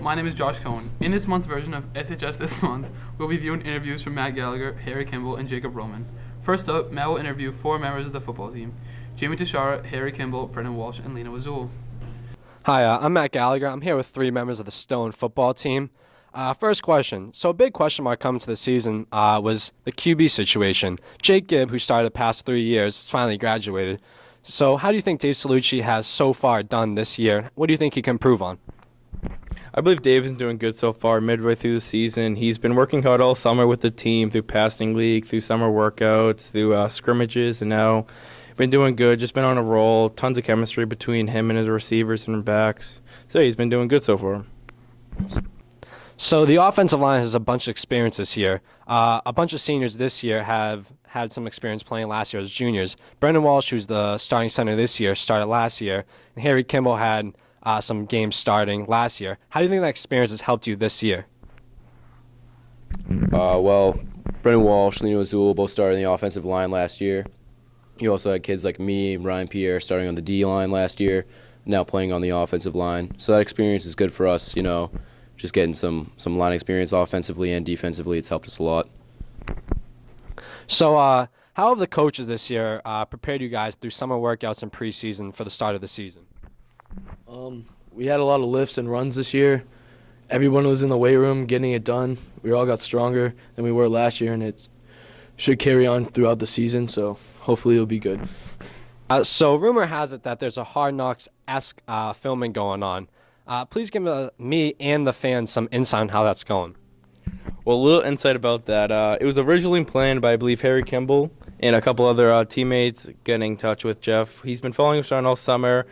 my name is Josh Cohen. In this month's version of SHS This Month, we'll be viewing interviews from Matt Gallagher, Harry Kimball, and Jacob Roman. First up, Matt will interview 4 members of the football team: Jamie Tashara, Harry Kimball, Brendan Walsh, and Lena Azul. Hi, I'm Matt Gallagher. I'm here with 3 members of the Stone football team. First question. So a big question mark coming to the season was the QB situation. Jake Gibb, who started the past 3 years, has finally graduated. So how do you think Dave Salucci has so far done this year? What do you think he can improve on? I believe Dave is doing good so far midway through the season. He's been working hard all summer with the team through passing league, through summer workouts, through scrimmages, and now been doing good, just been on a roll, tons of chemistry between him and his receivers and backs. So he's been doing good so far. So the offensive line has a bunch of experience this year. A bunch of seniors this year have had some experience playing last year as juniors. Brendan Walsh, who's the starting center this year, started last year. And Harry Kimball had some games starting last year. How do you think that experience has helped you this year? Well, Brendan Walsh, Lena Azul both started in the offensive line last year. You also had kids like me, Ryan Pierre, starting on the D line last year, now playing on the offensive line. So that experience is good for us, just getting some line experience offensively and defensively. It's helped us a lot. So how have the coaches this year prepared you guys through summer workouts and preseason for the start of the season? We had a lot of lifts and runs this year. Everyone was in the weight room getting it done. We all got stronger than we were last year, and it should carry on throughout the season, so hopefully it'll be good. So rumor has it that there's a Hard Knocks-esque filming going on. Please give me and the fans some insight on how that's going. Well, a little insight about that. It was originally planned by, I believe, Harry Kimball and a couple other teammates getting in touch with Jeff. He's been following us around all summer,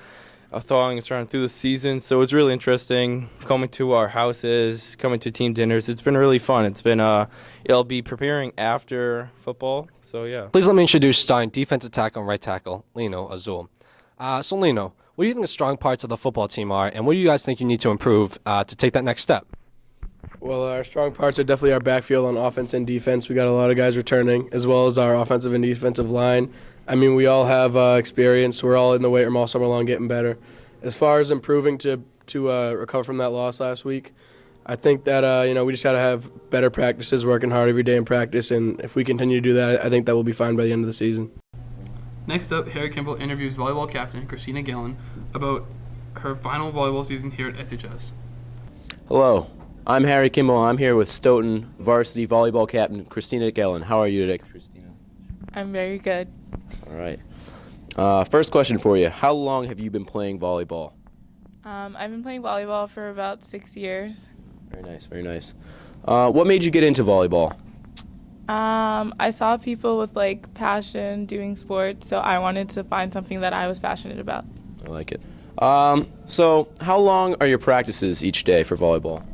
following us around through the season, so it's really interesting coming to our houses, coming to team dinners. It's been really fun. It's been, it'll be preparing after football, so yeah. Please let me introduce starting defensive tackle and right tackle, Leno Azul. So Leno, what do you think the strong parts of the football team are, and what do you guys think you need to improve to take that next step? Well, our strong parts are definitely our backfield on offense and defense. We got a lot of guys returning, as well as our offensive and defensive line. I mean, we all have experience. We're all in the weight room all summer long getting better. As far as improving to recover from that loss last week, I think that we just got to have better practices, working hard every day in practice, and if we continue to do that, I think that we'll be fine by the end of the season. Next up, Harry Kimball interviews volleyball captain Christina Gillen about her final volleyball season here at SHS. Hello, I'm Harry Kimball. I'm here with Stoughton varsity volleyball captain Christina Gillen. How are you today, Christina? I'm very good. All right. First question for you. How long have you been playing volleyball? I've been playing volleyball for about 6 years. Very nice, very nice. What made you get into volleyball? I saw people with passion doing sports, so I wanted to find something that I was passionate about. I like it. So how long are your practices each day for volleyball?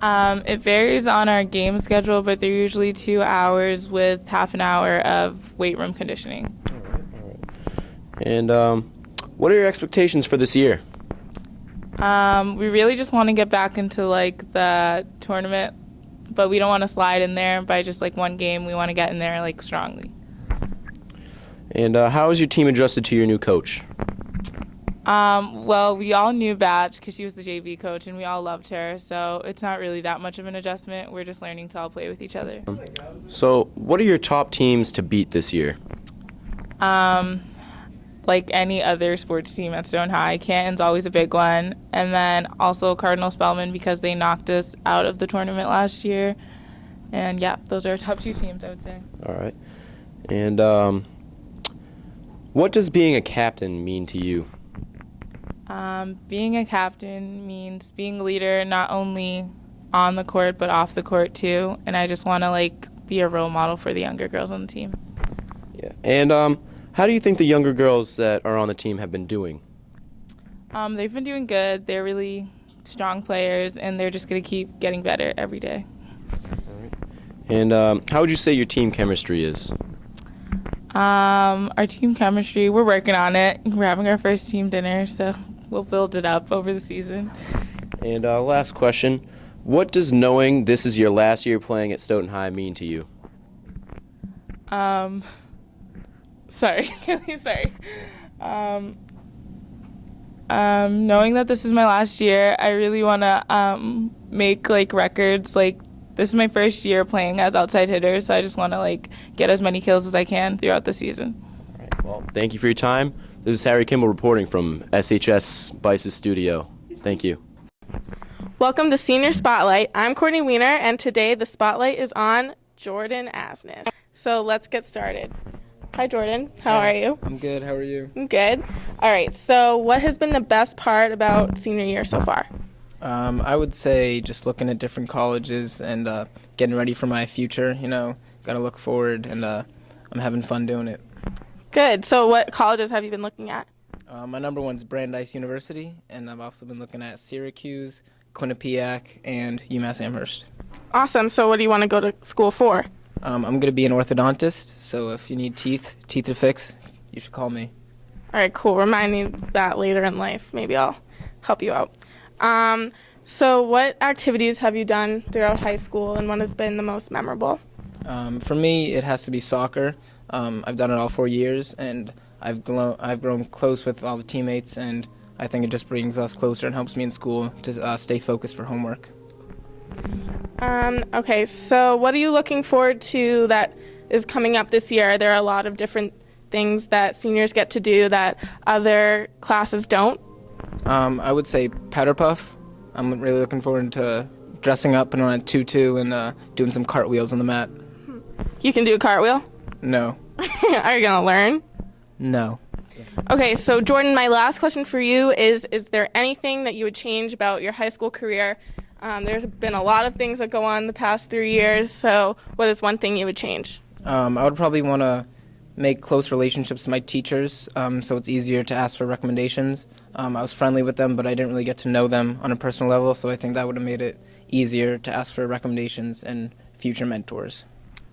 It varies on our game schedule, but they're usually 2 hours with half an hour of weight room conditioning. All right. And what are your expectations for this year? We really just want to get back into the tournament, but we don't want to slide in there by just one game. We want to get in there strongly. And how has your team adjusted to your new coach? Well, we all knew Batch because she was the JV coach, and we all loved her, so it's not really that much of an adjustment. We're just learning to all play with each other. So what are your top teams to beat this year? Like any other sports team at Stone High, Canton's always a big one, and then also Cardinal Spellman because they knocked us out of the tournament last year. And yeah, those are our top 2 teams, I would say. All right. And what does being a captain mean to you? Being a captain means being a leader not only on the court but off the court too, and I just want to be a role model for the younger girls on the team. Yeah. And how do you think the younger girls that are on the team have been doing? They've been doing good. They're really strong players, and they're just going to keep getting better every day. All right. And how would you say your team chemistry is? Our team chemistry, we're working on it. We're having our first team dinner, so we'll build it up over the season. And last question, what does knowing this is your last year playing at Stoughton High mean to you? Sorry. Sorry. Knowing that this is my last year, I really want to make like records. Like this is my first year playing as outside hitter, so I just want to like get as many kills as I can throughout the season. All right, well, thank you for your time. This is Harry Kimball reporting from SHS Bice's studio. Thank you. Welcome to Senior Spotlight. I'm Courtney Weiner, and today the spotlight is on Jordan Asnes. So let's get started. Hi, Jordan. How are you? I'm good. How are you? I'm good. All right. So what has been the best part about senior year so far? I would say just looking at different colleges and getting ready for my future. Got to look forward, and I'm having fun doing it. Good. So what colleges have you been looking at? My number one's Brandeis University, and I've also been looking at Syracuse, Quinnipiac, and UMass Amherst. Awesome. So what do you want to go to school for? I'm going to be an orthodontist, so if you need teeth to fix, you should call me. All right, cool. Remind me that later in life. Maybe I'll help you out. So what activities have you done throughout high school, and what has been the most memorable? For me, it has to be soccer. I've done it all 4 years, and I've grown close with all the teammates, and I think it just brings us closer and helps me in school to stay focused for homework. Okay, so what are you looking forward to that is coming up this year? There are a lot of different things that seniors get to do that other classes don't. I would say powder puff. I'm really looking forward to dressing up in a tutu and doing some cartwheels on the mat. You can do a cartwheel? No. Are you going to learn? No. Okay, so Jordan, my last question for you is there anything that you would change about your high school career? There's been a lot of things that go on the past 3 years, so what is one thing you would change? I would probably want to make close relationships with my teachers, so it's easier to ask for recommendations. I was friendly with them, but I didn't really get to know them on a personal level, so I think that would have made it easier to ask for recommendations and future mentors.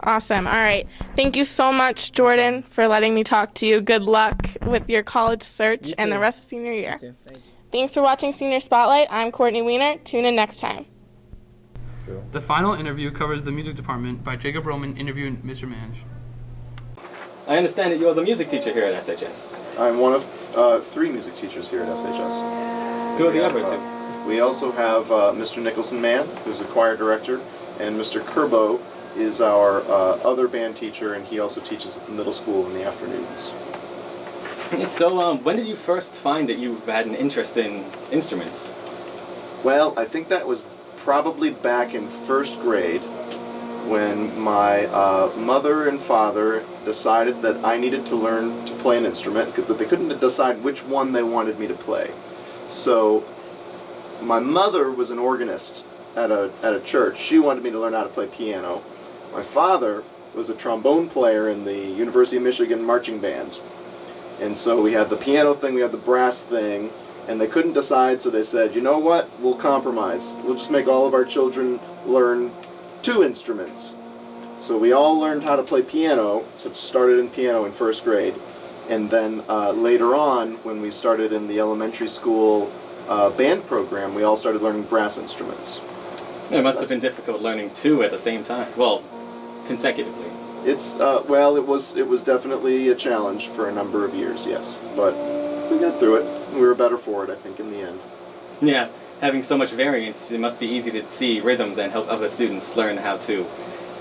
Awesome. All right. Thank you so much, Jordan, for letting me talk to you. Good luck with your college search and the rest of senior year. Thank you. Thanks for watching Senior Spotlight. I'm Courtney Weiner. Tune in next time. The final interview covers the music department by Jacob Roman interviewing Mr. Mange. I understand that you're the music teacher here at SHS. I'm one of 3 music teachers here at SHS. Who are the other two? We also have Mr. Nicholson Mann, who's a choir director, and Mr. Kerbo is our other band teacher, and he also teaches at the middle school in the afternoons. So, when did you first find that you had an interest in instruments? Well, I think that was probably back in first grade when my mother and father decided that I needed to learn to play an instrument, but they couldn't decide which one they wanted me to play. So my mother was an organist at a church. She wanted me to learn how to play piano. My father was a trombone player in the University of Michigan marching band. And so we had the piano thing, we had the brass thing, and they couldn't decide, so they said, you know what, we'll compromise. We'll just make all of our children learn 2 instruments. So we all learned how to play piano, so it started in piano in first grade. And then later on, when we started in the elementary school band program, we all started learning brass instruments. It must have been difficult learning 2 at the same time. Well, consecutively. It's well, it was definitely a challenge for a number of years, yes. But we got through it. We were better for it, I think, in the end. Yeah, having so much variance, it must be easy to see rhythms and help other students learn how to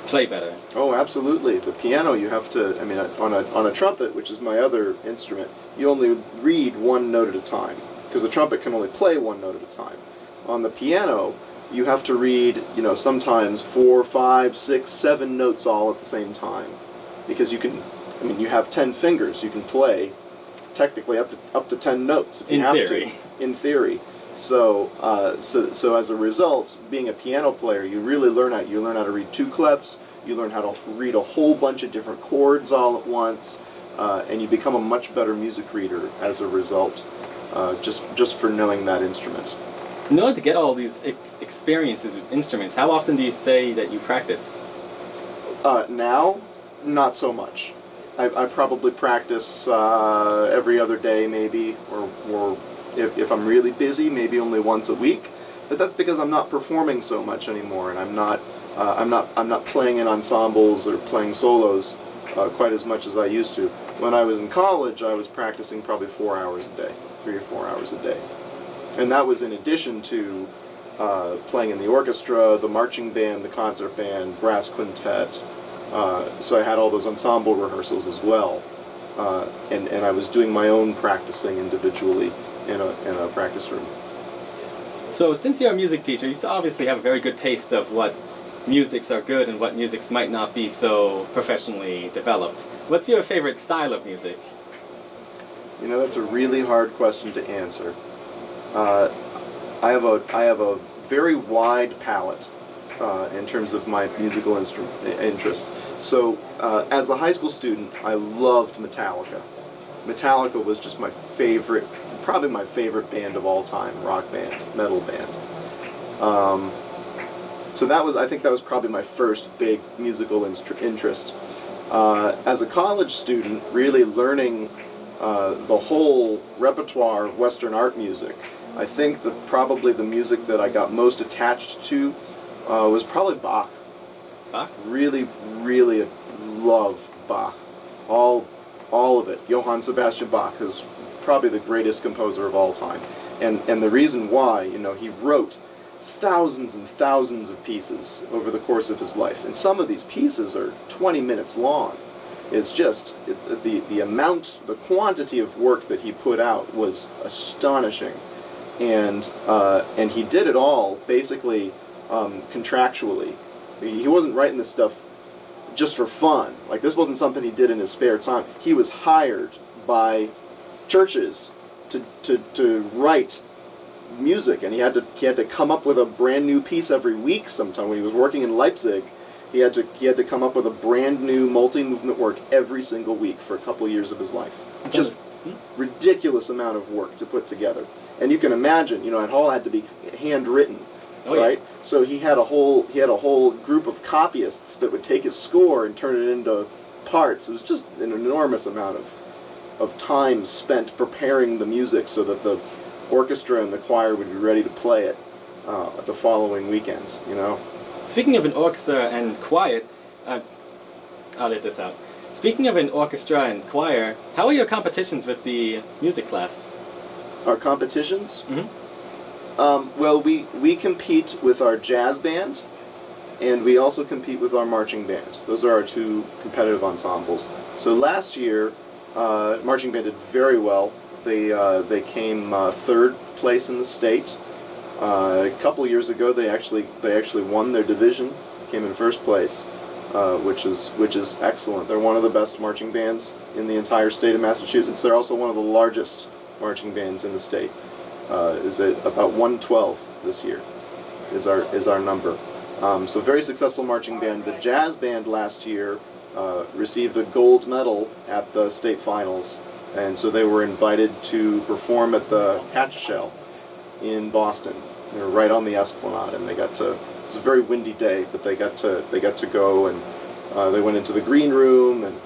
play better. Oh, absolutely. The piano, you have to, I mean, on a trumpet, which is my other instrument, you only read 1 note at a time, because the trumpet can only play 1 note at a time. On the piano, you have to read, sometimes 4, 5, 6, 7 notes all at the same time, because you have 10 fingers. You can play technically up to 10 notes if you have to. In theory. So as a result, being a piano player, you really learn how to read 2 clefs. You learn how to read a whole bunch of different chords all at once, and you become a much better music reader as a result, just for knowing that instrument. In order to get all these experiences with instruments, how often do you say that you practice? Now, not so much. I probably practice every other day, maybe, or if I'm really busy, maybe only once a week. But that's because I'm not performing so much anymore, and I'm not playing in ensembles or playing solos quite as much as I used to. When I was in college, I was practicing probably 4 hours a day. 3 or 4 hours a day. And that was in addition to playing in the orchestra, the marching band, the concert band, brass quintet. So I had all those ensemble rehearsals as well. And I was doing my own practicing individually in a practice room. So since you're a music teacher, you obviously have a very good taste of what musics are good and what musics might not be so professionally developed. What's your favorite style of music? You know, that's a really hard question to answer. I have a very wide palette in terms of my musical interests. So as a high school student, I loved Metallica. Metallica was just my favorite, probably my favorite band of all time, rock band, metal band. So I think that was probably my first big musical interest. As a college student, really learning the whole repertoire of Western art music, I think that probably the music that I got most attached to was probably Bach. Bach? Really, really love Bach. All of it. Johann Sebastian Bach is probably the greatest composer of all time. And the reason why, you know, he wrote thousands and thousands of pieces over the course of his life. And some of these pieces are 20 minutes long. It's just, the amount, the quantity of work that he put out was astonishing. And he did it all basically contractually. He wasn't writing this stuff just for fun. Like, this wasn't something he did in his spare time. He was hired by churches to write music, and he had to come up with a brand new piece every week. Sometime when he was working in Leipzig, he had to come up with a brand new multi-movement work every single week for a couple of years of his life. Just ridiculous amount of work to put together. And you can imagine, you know, it all had to be handwritten, right? Yeah. So he had a whole group of copyists that would take his score and turn it into parts. It was just an enormous amount of time spent preparing the music so that the orchestra and the choir would be ready to play it the following weekend, you know? Speaking of an orchestra and choir, I'll let this out. Speaking of an orchestra and choir, how are your competitions with the music class? Our competitions? Mm-hmm. Well, we compete with our jazz band, and we also compete with our marching band. Those are our two competitive ensembles. So last year, marching band did very well. They came third place in the state. A couple years ago, they actually won their division, came in first place, which is excellent. They're one of the best marching bands in the entire state of Massachusetts. They're also one of the largest marching bands in the state. Is it about 112 this year? Is our number. So very successful marching band. The jazz band last year received a gold medal at the state finals, and so they were invited to perform at the Hatch Shell in Boston. They were right on the Esplanade, and they got to. It was a very windy day, but they got to go, and they went into the green room and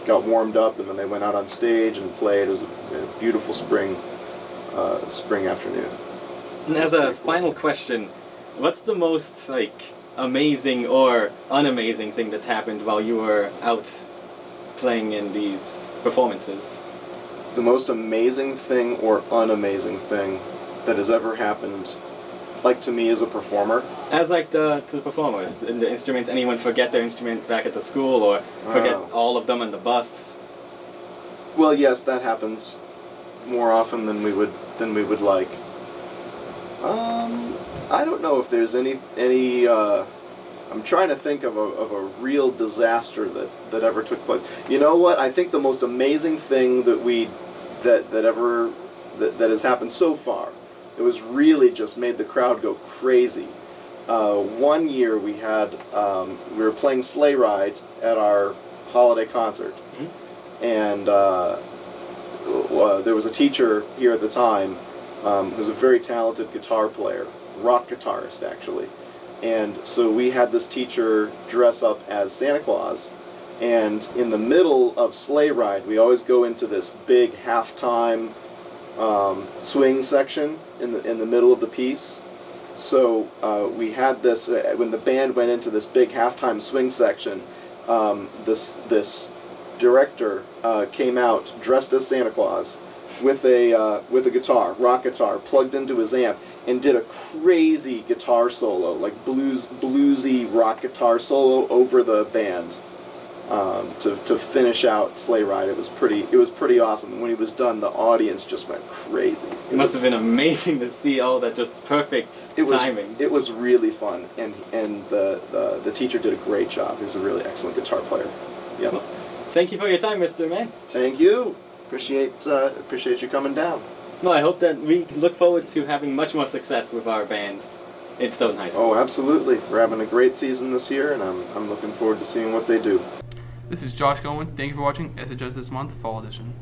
got warmed up, and then they went out on stage and played. It was a beautiful spring afternoon. And as a final question, what's the most amazing or unamazing thing that's happened while you were out playing in these performances? The most amazing thing or unamazing thing that has ever happened, to me as a performer? As to the performers, and the instruments, anyone forget their instrument back at the school or forget all of them on the bus? Well, yes, that happens more often than we would like. I don't know if there's any I'm trying to think of a real disaster that ever took place. You know what? I think the most amazing thing that has happened so far, it was really just made the crowd go crazy. One year we were playing Sleigh Ride at our holiday concert, mm-hmm. and there was a teacher here at the time who was a very talented guitar player, rock guitarist actually. And so we had this teacher dress up as Santa Claus, and in the middle of Sleigh Ride, we always go into this big halftime swing section in the middle of the piece. So we had this, when the band went into this big halftime swing section, this director came out dressed as Santa Claus with a guitar, rock guitar, plugged into his amp, and did a crazy guitar solo, like bluesy rock guitar solo over the band to finish out Sleigh Ride. It was pretty awesome. And when he was done, the audience just went crazy. It must have been amazing to see all that just perfect timing. It was really fun, and the teacher did a great job. He was a really excellent guitar player. Yeah. Well, thank you for your time, Mr. Man. Thank you. Appreciate you coming down. No, I hope that we look forward to having much more success with our band in Stoughton High School. Oh, absolutely. We're having a great season this year, and I'm looking forward to seeing what they do. This is Josh Gowen. Thank you for watching SHS This Month Fall Edition.